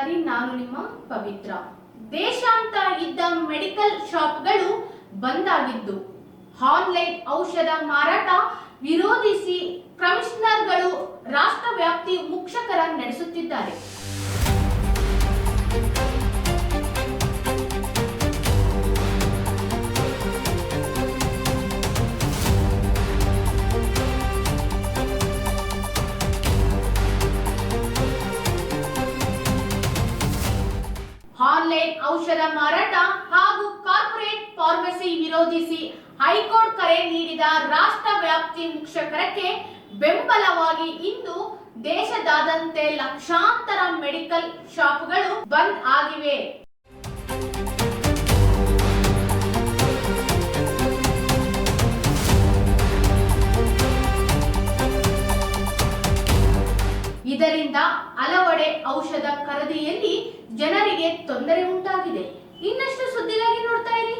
ನಮಸ್ಕಾರಿ, ನಾನು ನಿಮ್ಮ ಪವಿತ್ರ. ದೇಶಾಂತ ಇದ್ದ ಮೆಡಿಕಲ್ ಶಾಪ್ಗಳು ಬಂದ್ ಆಗಿದ್ದು, ಆನ್ಲೈನ್ ಔಷಧ ಮಾರಾಟ ವಿರೋಧಿಸಿ ಕಮಿಷನರ್ಗಳು ರಾಷ್ಟ್ರವ್ಯಾಪಿ ಮುಷ್ಕರ ನಡೆಸುತ್ತಿದ್ದಾರೆ. ಆನ್ಲೈನ್ ಔಷಧ ಮಾರಾಟ ಹಾಗೂ ಕಾರ್ಪೊರೇಟ್ ಫಾರ್ಮಸಿ ವಿರೋಧಿಸಿ ಹೈಕೋರ್ಟ್ ಕರೆ ನೀಡಿದ ರಾಷ್ಟ್ರವ್ಯಾಪಿ ಮುಷ್ಕರಕ್ಕೆ ಬೆಂಬಲವಾಗಿ ಇಂದು ದೇಶದಾದ್ಯಂತ ಲಕ್ಷಾಂತರ ಮೆಡಿಕಲ್ ಶಾಪ್ಗಳು ಬಂದ್ ಆಗಿವೆ. ಇದರಿಂದ ಹಲವೆಡೆ ಔಷಧ ಖರೀದಿಯಲ್ಲಿ ಜನರಿಗೆ ತೊಂದರೆ ಉಂಟಾಗಿದೆ. ಇನ್ನಷ್ಟು ಸುದ್ದಿಗಾಗಿ ನೋಡ್ತಾ ಇರಿ